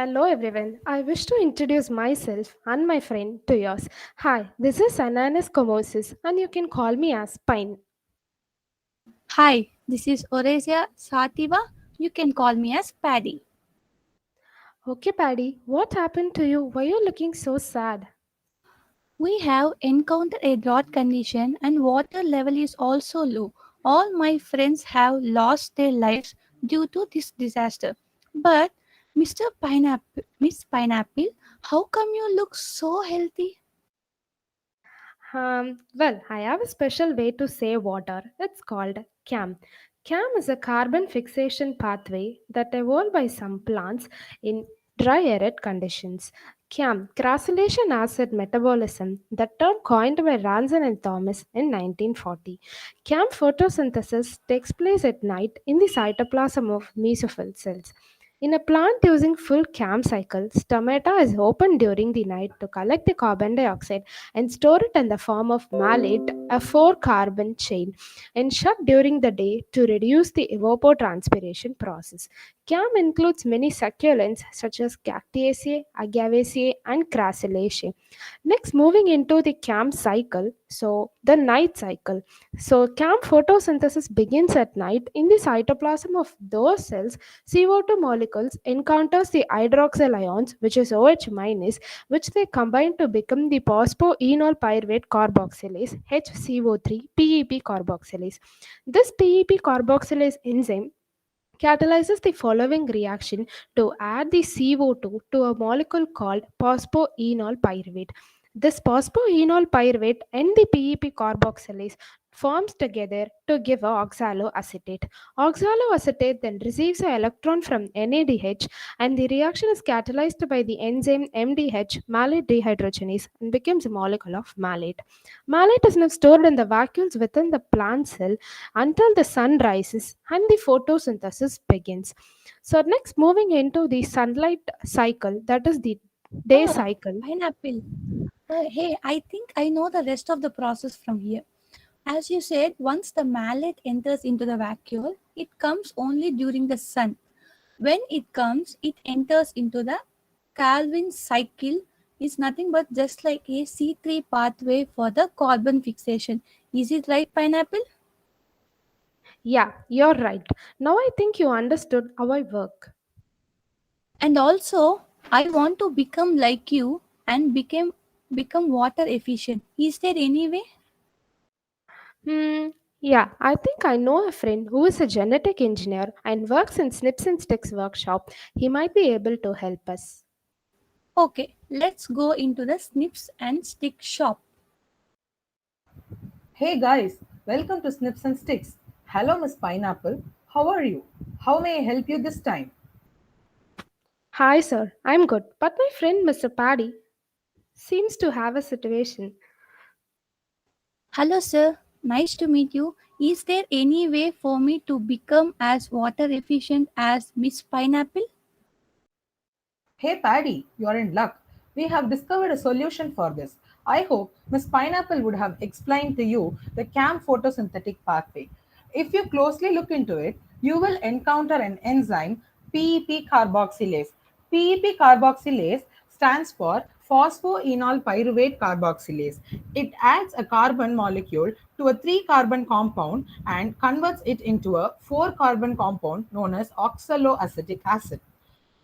Hello everyone. I wish to introduce myself and my friend to yours. Hi, this is Ananas Comosis and you can call me as Pine. Hi, this is Oresia Sativa. You can call me as Paddy. Okay, Paddy, what happened to you? Why are you looking so sad? We have encountered a drought condition and water level is also low. All my friends have lost their lives due to this disaster. But Miss Pineapple, how come you look so healthy? Well, I have a special way to save water. It's called CAM. CAM is a carbon fixation pathway that evolved by some plants in dry arid conditions. CAM, crassulation acid metabolism, the term coined by Ranson and Thomas in 1940. CAM photosynthesis takes place at night in the cytoplasm of mesophyll cells. In a plant using full CAM cycle, stomata is opened during the night to collect the carbon dioxide and store it in the form of malate, a 4 carbon chain, and shut during the day to reduce the evapotranspiration process. CAM includes many succulents such as Cactaceae, Agaveaceae, and Crassulaceae. Next, moving into the CAM cycle, so the night cycle. So, CAM photosynthesis begins at night in the cytoplasm of those cells. CO2 molecules encounters the hydroxyl ions, which is OH minus, which they combine to become the phosphoenol pyruvate carboxylase HCO3 PEP carboxylase. This PEP carboxylase enzyme catalyzes the following reaction to add the CO2 to a molecule called phosphoenol pyruvate. This phosphoenol pyruvate and the PEP carboxylase forms together to give a oxaloacetate. Oxaloacetate then receives an electron from NADH and the reaction is catalyzed by the enzyme MDH malate dehydrogenase and becomes a molecule of malate. Malate is now stored in the vacuoles within the plant cell until the sun rises and the photosynthesis begins. So, next, moving into the sunlight cycle, that is the day Oh, cycle. pineapple. Hey, I think I know the rest of the process from here. As you said, once the mallet enters into the vacuole, it comes only during the sun. When it comes, it enters into the Calvin cycle is nothing but just like a C3 pathway for the carbon fixation. Is it right, pineapple? Yeah, you're right. Now I think you understood how I work. And also, I want to become like you and become water efficient. Is there any way? Hmm, yeah, I think I know a friend who is a genetic engineer and works in Snips and Sticks workshop. He might be able to help us. Okay, let's go into the snips and stick shop. Hey guys, welcome to Snips and Sticks. Hello, Miss Pineapple. How are you? How may I help you this time? Hi, sir. I'm good. But my friend Mr. Paddy seems to have a situation. Hello, sir. Nice to meet you. Is there any way for me to become as water efficient as Miss Pineapple? Hey Paddy, you are in luck. We have discovered a solution for this. I hope Miss Pineapple would have explained to you the CAM photosynthetic pathway. If you closely look into it, you will encounter an enzyme PEP carboxylase. PEP carboxylase stands for phosphoenol pyruvate carboxylase. It adds a carbon molecule to a 3 carbon compound and converts it into a 4 carbon compound known as oxaloacetic acid.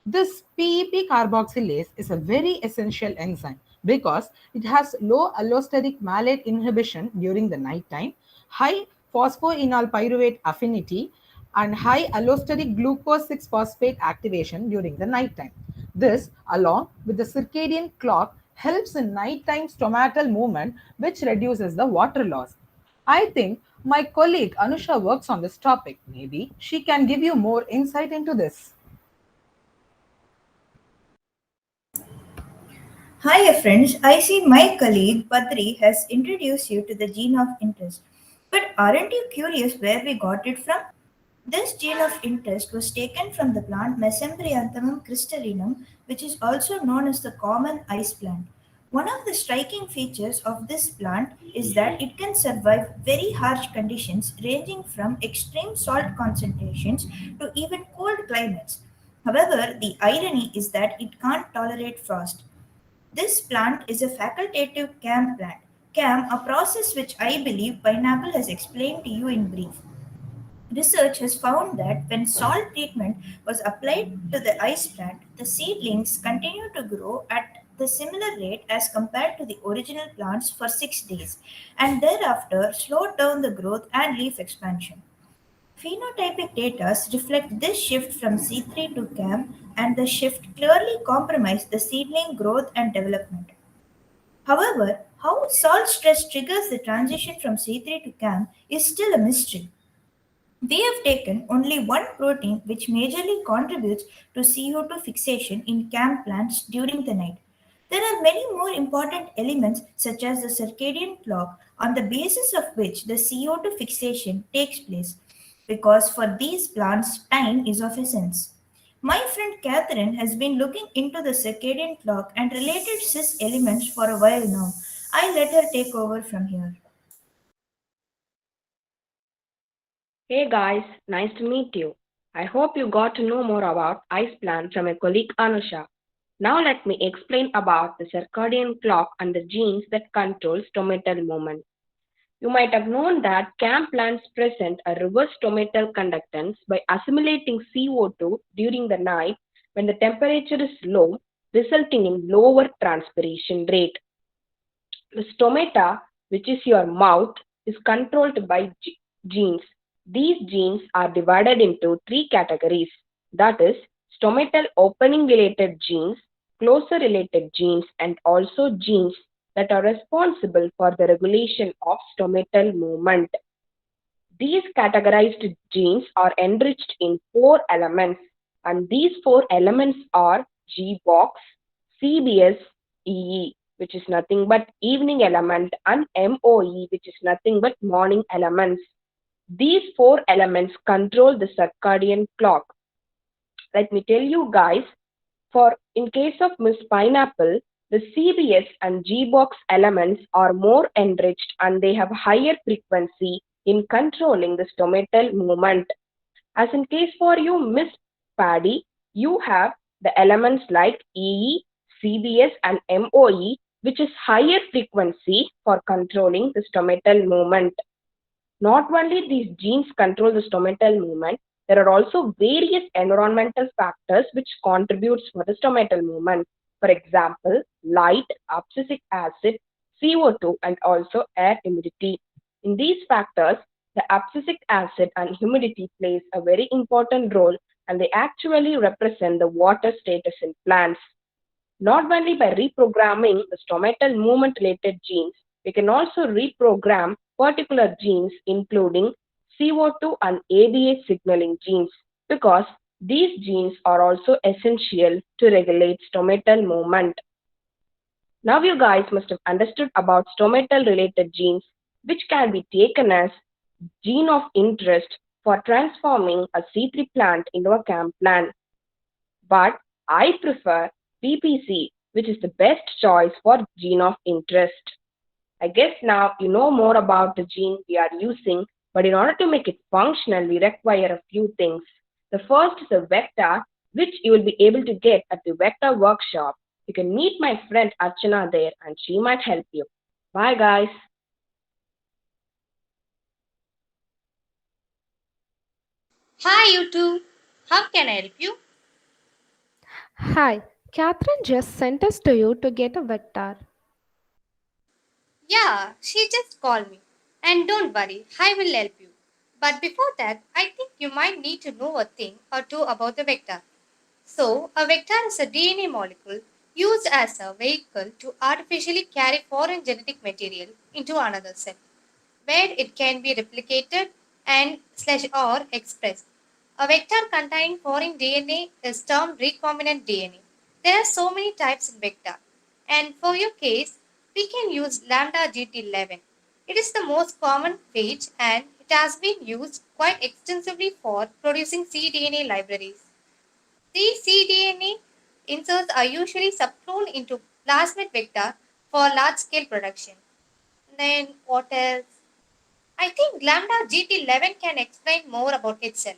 This PEP carboxylase is a very essential enzyme because it has low allosteric malate inhibition during the night time, high phosphoenol pyruvate affinity, and high allosteric glucose 6 phosphate activation during the night time. This, along with the circadian clock, helps in nighttime stomatal movement, which reduces the water loss. I think my colleague Anusha works on this topic. Maybe she can give you more insight into this. Hiya friends, I see my colleague Patri has introduced you to the gene of interest. But aren't you curious where we got it from? This gene of interest was taken from the plant Mesembryanthemum crystallinum, which is also known as the common ice plant. One of the striking features of this plant is that it can survive very harsh conditions ranging from extreme salt concentrations to even cold climates. However, the irony is that it can't tolerate frost. This plant is a facultative CAM plant. CAM, a process which I believe Pineapple has explained to you in brief. Research has found that when salt treatment was applied to the ice plant, the seedlings continue to grow at the similar rate as compared to the original plants for 6 days and thereafter slowed down the growth and leaf expansion. Phenotypic data reflect this shift from C3 to CAM, and the shift clearly compromised the seedling growth and development. However, how salt stress triggers the transition from C3 to CAM is still a mystery. We have taken only one protein which majorly contributes to CO2 fixation in CAM plants during the night. There are many more important elements such as the circadian clock on the basis of which the CO2 fixation takes place because for these plants time is of essence. My friend Catherine has been looking into the circadian clock and related cis elements for a while now. I let her take over from here. Hey guys, nice to meet you. I hope you got to know more about ice plant from my colleague Anusha. Now let me explain about the circadian clock and the genes that control stomatal movement. You might have known that CAM plants present a reverse stomatal conductance by assimilating CO2 during the night when the temperature is low, resulting in lower transpiration rate. The stomata, which is your mouth, is controlled by genes. These genes are divided into three categories, that is, stomatal opening related genes, closer related genes, and also genes that are responsible for the regulation of stomatal movement. These categorized genes are enriched in four elements, and these four elements are G-box, CBS, EE, which is nothing but evening element, and MOE, which is nothing but morning elements. These four elements control the circadian clock. Let me tell you guys, for in case of Miss Pineapple, the CBS and G-box elements are more enriched and they have higher frequency in controlling the stomatal movement. As in case for you, Miss Paddy, you have the elements like EE, CBS and MOE, which is higher frequency for controlling the stomatal movement. Not only these genes control the stomatal movement, there are also various environmental factors which contributes for the stomatal movement. For example, light, abscisic acid, CO2 and also air humidity. In these factors, the abscisic acid and humidity plays a very important role and they actually represent the water status in plants. Not only by reprogramming the stomatal movement related genes, we can also reprogram particular genes including CO2 and ADH signaling genes because these genes are also essential to regulate stomatal movement. Now you guys must have understood about stomatal related genes which can be taken as gene of interest for transforming a C3 plant into a CAM plant. But I prefer PPC, which is the best choice for gene of interest. I guess now you know more about the gene we are using, but in order to make it functional, we require a few things. The first is a vector, which you will be able to get at the vector workshop. You can meet my friend Archana there and she might help you. Bye guys. Hi, you two. How can I help you? Hi, Catherine just sent us to you to get a vector. Yeah, she just called me. And don't worry, I will help you. But before that, I think you might need to know a thing or two about the vector. So, a vector is a DNA molecule used as a vehicle to artificially carry foreign genetic material into another cell, where it can be replicated and slash or expressed. A vector containing foreign DNA is termed recombinant DNA. There are so many types in vector, and for your case, we can use lambda GT11. It is the most common phage and it has been used quite extensively for producing cDNA libraries. These cDNA inserts are usually subcloned into plasmid vector for large scale production. Then what else? I think lambda GT11 can explain more about itself.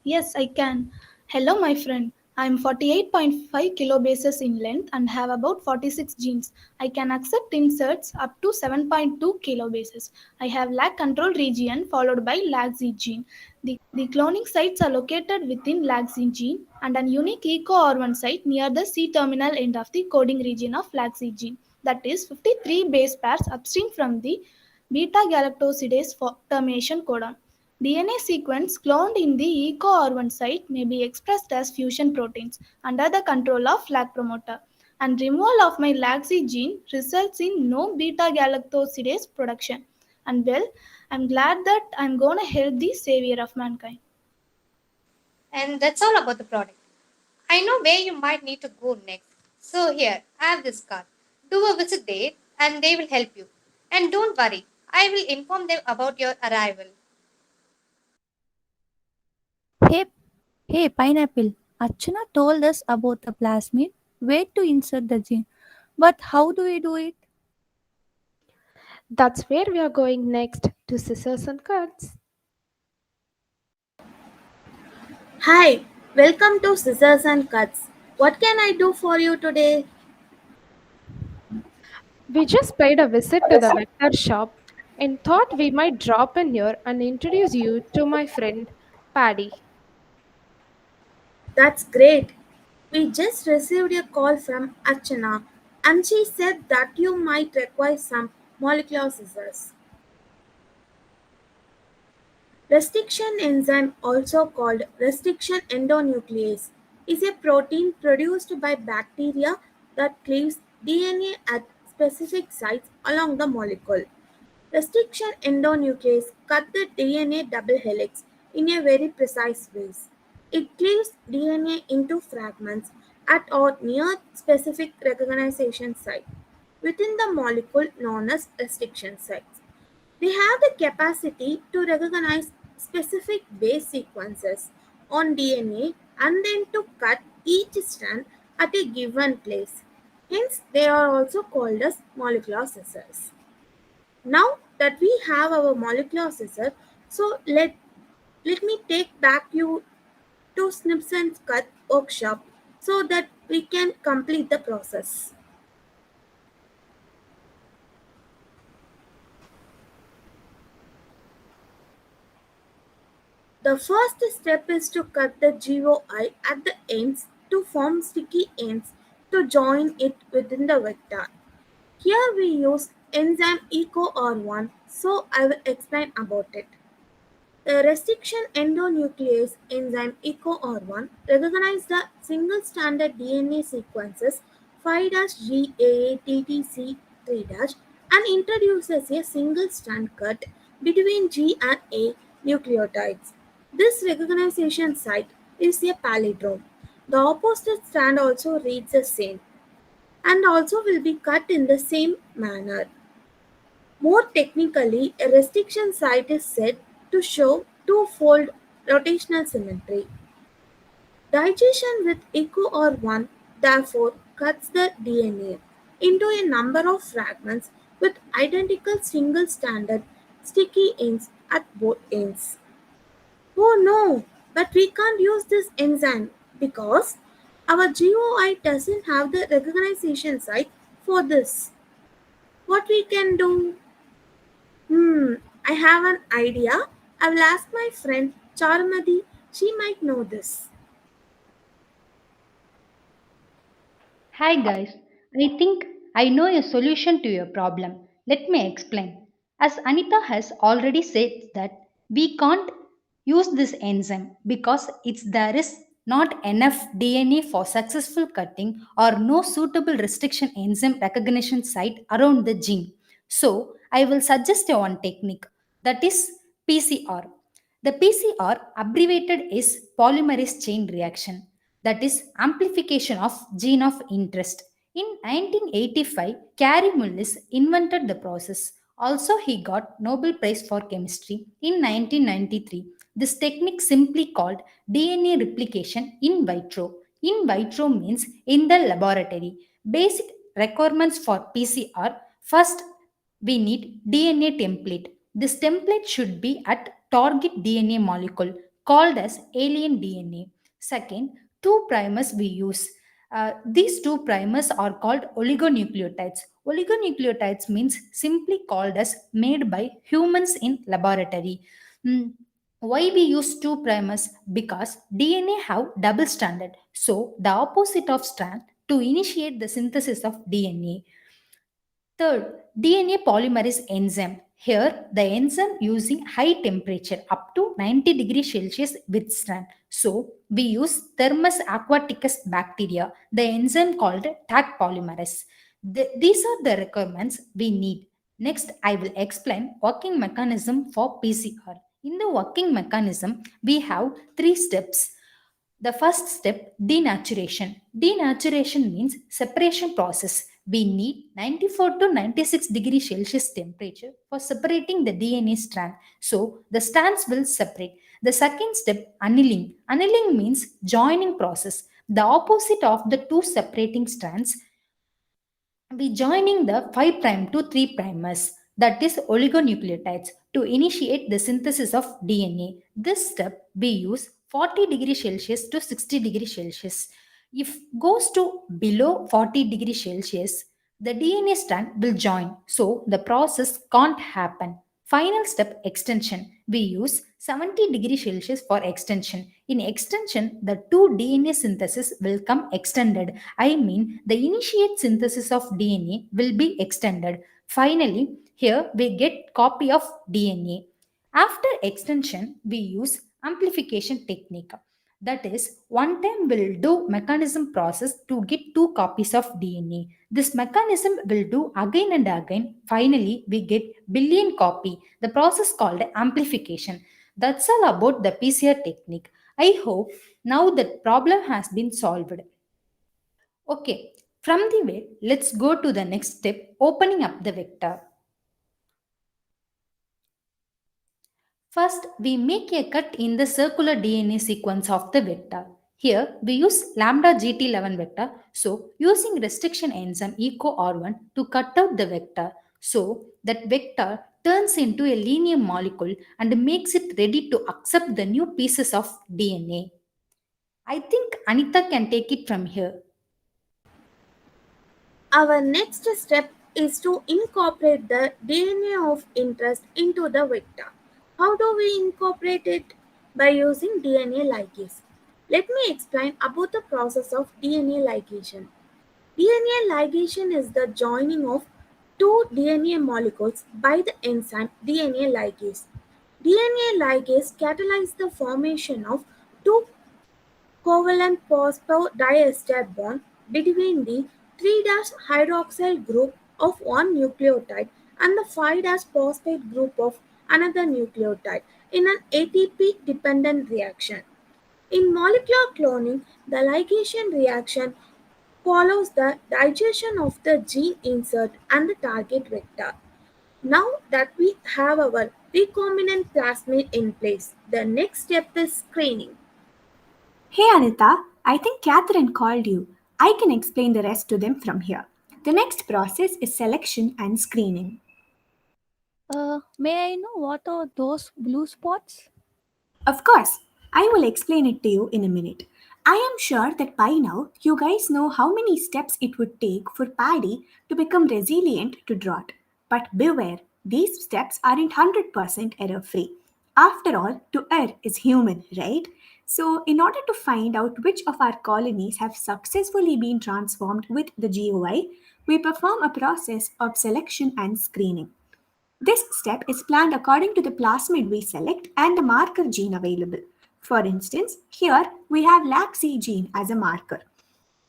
Yes, I can. Hello, my friend. I am 48.5 kilobases in length and have about 46 genes. I can accept inserts up to 7.2 kilobases. I have lag control region followed by lag Z gene. The cloning sites are located within lag Z gene and an unique eco R1 site near the C terminal end of the coding region of lag Z gene. That is 53 base pairs upstream from the beta galactosidase termination codon. DNA sequence cloned in the EcoR1 site may be expressed as fusion proteins under the control of lag promoter. And removal of my LAGZ gene results in no beta galactosidase production. And well, I'm glad that I'm gonna help the savior of mankind. And that's all about the product. I know where you might need to go next. So here, I have this card. Do a visit there and they will help you. And don't worry, I will inform them about your arrival. Hey, hey, Pineapple. Archana told us about the plasmid, where to insert the gene. But how do we do it? That's where we are going next to scissors and cuts. Hi, welcome to Scissors and Cuts. What can I do for you today? We just paid a visit to the vector shop and thought we might drop in here and introduce you to my friend Paddy. That's great. We just received a call from Archana and she said that you might require some molecular scissors. Restriction enzyme, also called restriction endonuclease, is a protein produced by bacteria that cleaves DNA at specific sites along the molecule. Restriction endonuclease cut the DNA double helix in a very precise way. It cleaves DNA into fragments at or near specific recognition site within the molecule known as restriction sites. They have the capacity to recognize specific base sequences on DNA and then to cut each strand at a given place. Hence, they are also called as molecular scissors. Now that we have our molecular scissor, so let me take back you to Snips and Cut workshop so that we can complete the process. The first step is to cut the GOI at the ends to form sticky ends to join it within the vector. Here we use enzyme EcoR1, so I will explain about it. The restriction endonuclease enzyme EcoR1 recognizes the single-stranded DNA sequences 5-GAATTC3- and introduces a single-strand cut between G and A nucleotides. This recognition site is a palindrome. The opposite strand also reads the same and also will be cut in the same manner. More technically, a restriction site is said to show two-fold rotational symmetry. Digestion with EcoR1 therefore cuts the DNA into a number of fragments with identical single-stranded sticky ends at both ends. Oh no, but we can't use this enzyme because our GOI doesn't have the recognition site for this. What we can do? I have an idea. I will ask my friend Charmadi. She might know this. Hi guys, I think I know a solution to your problem. Let me explain. As Anita has already said that we can't use this enzyme because there is not enough DNA for successful cutting or no suitable restriction enzyme recognition site around the gene. So I will suggest a one technique, that is PCR. The PCR abbreviated is polymerase chain reaction, that is amplification of gene of interest. In 1985, Cary Mullis invented the process. Also, he got Nobel Prize for Chemistry in 1993. This technique simply called DNA replication in vitro. In vitro means in the laboratory. Basic requirements for PCR: first, we need DNA template. This template should be at target DNA molecule called as alien DNA. Second, two primers we use. These two primers are called oligonucleotides. Oligonucleotides means simply called as made by humans in laboratory. Mm, why we use two primers? Because DNA have double stranded, so the opposite of strand to initiate the synthesis of DNA. Third, DNA polymerase enzyme. Here, the enzyme using high temperature up to 90 degrees Celsius withstand. So, we use Thermus aquaticus bacteria, the enzyme called Taq polymerase. These are the requirements we need. Next, I will explain working mechanism for PCR. In the working mechanism, we have three steps. The first step, denaturation. Denaturation means separation process. We need 94 to 96 degrees Celsius temperature for separating the DNA strand. So the strands will separate. The second step, annealing. Annealing means joining process. The opposite of the two separating strands, we joining the 5 prime to 3 primers, that is oligonucleotides, to initiate the synthesis of DNA. This step we use 40 degrees Celsius to 60 degrees Celsius. If goes to below 40 degrees Celsius, the DNA strand will join, so the process can't happen. Final step, extension. We use 70 degrees Celsius for extension. In extension, the two DNA synthesis will come extended. I mean, the initiate synthesis of DNA will be extended. Finally, here we get copy of DNA. After extension, we use amplification technique. That is, one time we'll do mechanism process to get two copies of DNA. This mechanism will do again and again. Finally, we get billion copy. The process called amplification. That's all about the PCR technique. I hope now that problem has been solved. Okay, from the way, let's go to the next step, opening up the vector. First, we make a cut in the circular DNA sequence of the vector. Here, we use lambda GT11 vector. So, using restriction enzyme EcoR1 to cut out the vector. So, that vector turns into a linear molecule and makes it ready to accept the new pieces of DNA. I think Anita can take it from here. Our next step is to incorporate the DNA of interest into the vector. How do we incorporate it? By using DNA ligase. Let me explain about the process of DNA ligation. DNA ligation is the joining of two DNA molecules by the enzyme DNA ligase. DNA ligase catalyzes the formation of two covalent phosphodiester bond between the 3' hydroxyl group of one nucleotide and the 5' phosphate group of another nucleotide in an ATP dependent reaction. In molecular cloning, the ligation reaction follows the digestion of the gene insert and the target vector. Now that we have our recombinant plasmid in place, the next step is screening. Hey Anita, I think Catherine called you. I can explain the rest to them from here. The next process is selection and screening. May I know what are those blue spots? Of course, I will explain it to you in a minute. I am sure that by now you guys know how many steps it would take for paddy to become resilient to drought. But beware, these steps aren't 100% error free. After all, to err is human, right? So, in order to find out which of our colonies have successfully been transformed with the GOI, we perform a process of selection and screening. This step is planned according to the plasmid we select and the marker gene available. For instance, here we have LAC-C gene as a marker.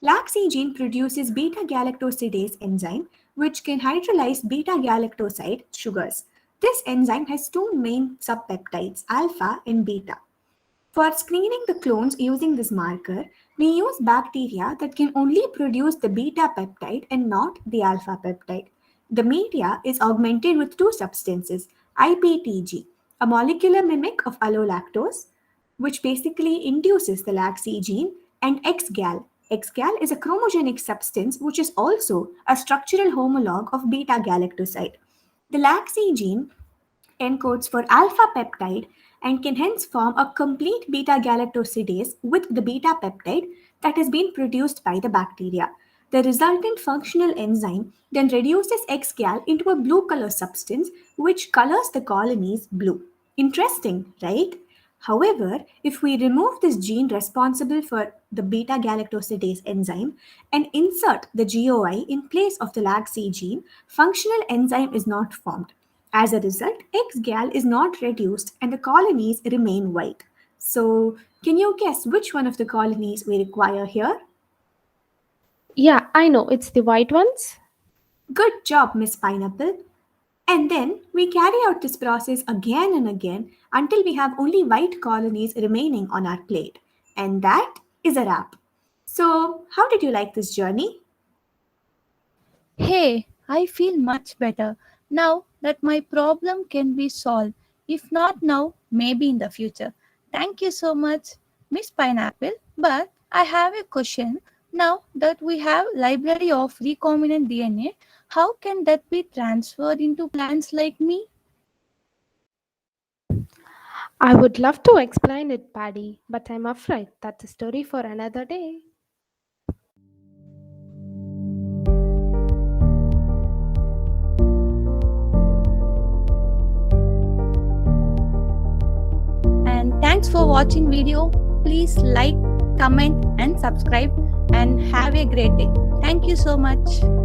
LAC-C gene produces beta-galactosidase enzyme, which can hydrolyze beta-galactoside sugars. This enzyme has two main subpeptides, alpha and beta. For screening the clones using this marker, we use bacteria that can only produce the beta peptide and not the alpha peptide. The media is augmented with two substances, IPTG, a molecular mimic of allolactose, which basically induces the LAC-C gene, and XGAL. XGAL is a chromogenic substance which is also a structural homologue of beta-galactoside. The LAC-C gene encodes for alpha peptide and can hence form a complete beta galactosidase with the beta peptide that has been produced by the bacteria. The resultant functional enzyme then reduces X-gal into a blue color substance which colors the colonies blue. Interesting, right? However, if we remove this gene responsible for the beta galactosidase enzyme and insert the GOI in place of the LAGC gene, functional enzyme is not formed. As a result, X-gal is not reduced and the colonies remain white. So, can you guess which one of the colonies we require here? Yeah, I know, it's the white ones. Good job, Miss Pineapple. And then we carry out this process again and again until we have only white colonies remaining on our plate. And that is a wrap. So, how did you like this journey? Hey, I feel much better now that my problem can be solved. If not now, maybe in the future. Thank you so much, Miss Pineapple. But I have a question. Now that we have library of recombinant DNA, how can that be transferred into plants like me? I would love to explain it, Paddy, but I'm afraid that's a story for another day. And thanks for watching video. Please like, comment and subscribe and have a great day. Thank you so much.